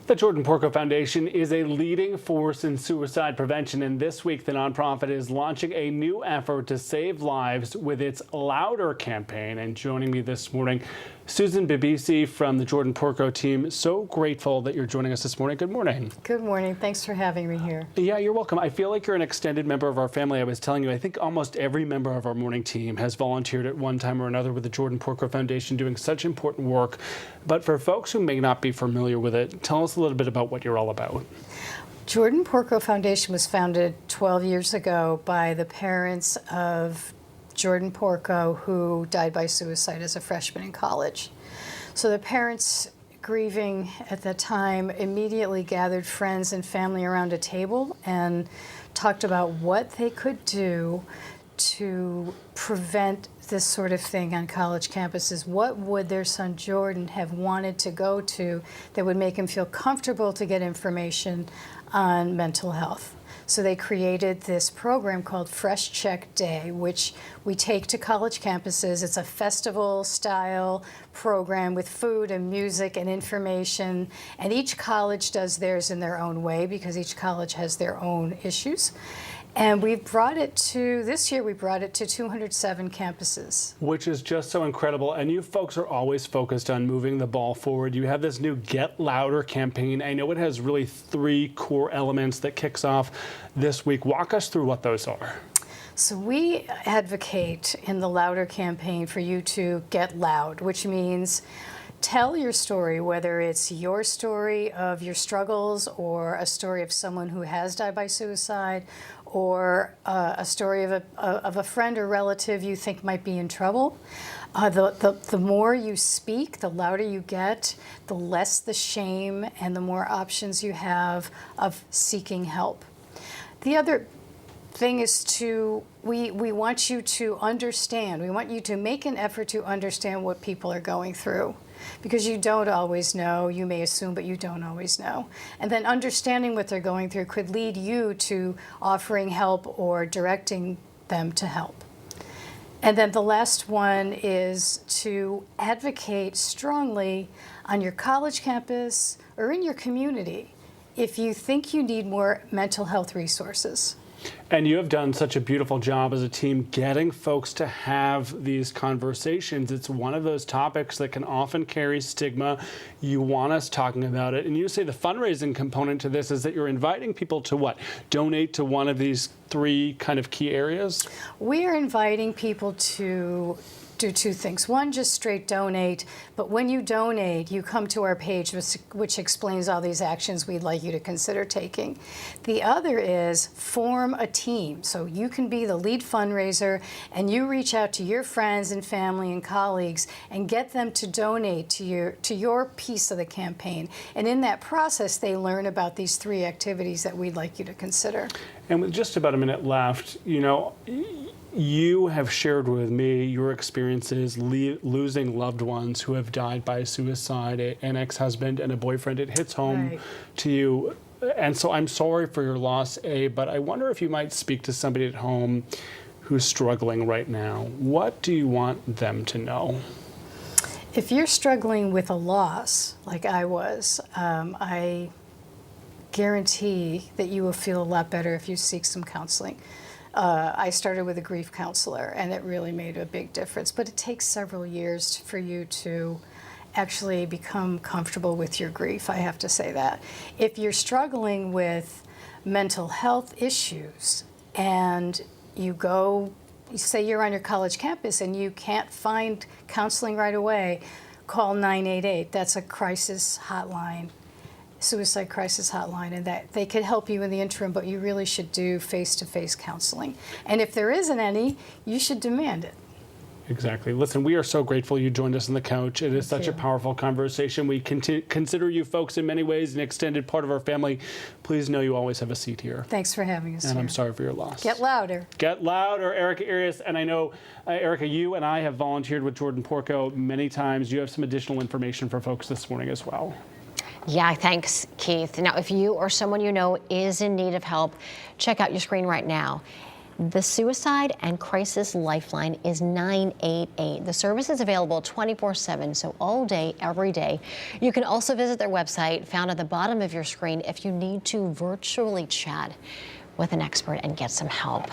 The Jordan Porco Foundation is a leading force in suicide prevention, and this week the nonprofit is launching a new effort to save lives with its Louder campaign. And joining me this morning, Susan Babisi from the Jordan Porco team. So grateful that you're joining us this morning. Good morning. Good morning. Thanks for having me here. Yeah, you're welcome. I feel like you're an extended member of our family. I was telling you, I think almost every member of our morning team has volunteered at one time or another with the Jordan Porco Foundation doing such important work. But for folks who may not be familiar with it, tell us a little bit about what you're all about. Jordan Porco Foundation was founded 12 years ago by the parents of Jordan Porco, who died by suicide as a freshman in college. So the parents, grieving at that time, immediately gathered friends and family around a table and talked about what they could do to prevent this sort of thing on college campuses. What would their son Jordan have wanted to go to that would make him feel comfortable to get information on mental health? So they created this program called Fresh Check Day, which we take to college campuses. It's a festival-style program with food and music and information, and each college does theirs in their own way because each college has their own issues. And we brought it to, this year we brought it to 207 campuses. Which is just so incredible. And you folks are always focused on moving the ball forward. You have this new Get Louder campaign. I know it has really 3 core elements that kicks off this week. Walk us through what those are. So we advocate in the Louder campaign for you to get loud, which means tell your story, whether it's your story of your struggles or a story of someone who has died by suicide, or a story of a friend or relative you think might be in trouble. The more you speak, the louder you get, the less the shame and the more options you have of seeking help. The other thing is we want you to understand. We want you to make an effort to understand what people are going through, because you don't always know. You may assume, but you don't always know. And then understanding what they're going through could lead you to offering help or directing them to help. And then the last one is to advocate strongly on your college campus or in your community if you think you need more mental health resources. And you have done such a beautiful job as a team getting folks to have these conversations. It's one of those topics that can often carry stigma. You want us talking about it. And you say the fundraising component to this is that you're inviting people to what? Donate to one of these 3 kind of key areas? We are inviting people to do 2 things. One, just straight donate, but when you donate, you come to our page which explains all these actions we'd like you to consider taking. The other is form a team. So you can be the lead fundraiser and you reach out to your friends and family and colleagues and get them to donate to your piece of the campaign. And in that process, they learn about these 3 activities that we'd like you to consider. And with just about a minute left, you have shared with me your experiences losing loved ones who have died by suicide, an ex-husband and a boyfriend. It hits home to you. And so I'm sorry for your loss, but I wonder if you might speak to somebody at home who's struggling right now. What do you want them to know? If you're struggling with a loss, like I was, I guarantee that you will feel a lot better if you seek some counseling. I started with a grief counselor, and it really made a big difference. But it takes several years for you to actually become comfortable with your grief, I have to say that. If you're struggling with mental health issues and you say you're on your college campus and you can't find counseling right away, call 988. That's a crisis hotline. Suicide crisis hotline, and that they could help you in the interim, but you really should do face-to-face counseling. And if there isn't any, you should demand it. Exactly. Listen, we are so grateful you joined us on the couch. It is such a powerful conversation. We consider you folks in many ways an extended part of our family. Please know you always have a seat here. Thanks for having us And I'm sorry for your loss. Get louder. Get louder, Erica Arias. And I know, Erica, you and I have volunteered with Jordan Porco many times. You have some additional information for folks this morning as well. Yeah, thanks, Keith. Now, if you or someone you know is in need of help, check out your screen right now. The Suicide and Crisis Lifeline is 988. The service is available 24/7, so all day, every day. You can also visit their website, found at the bottom of your screen, if you need to virtually chat with an expert and get some help.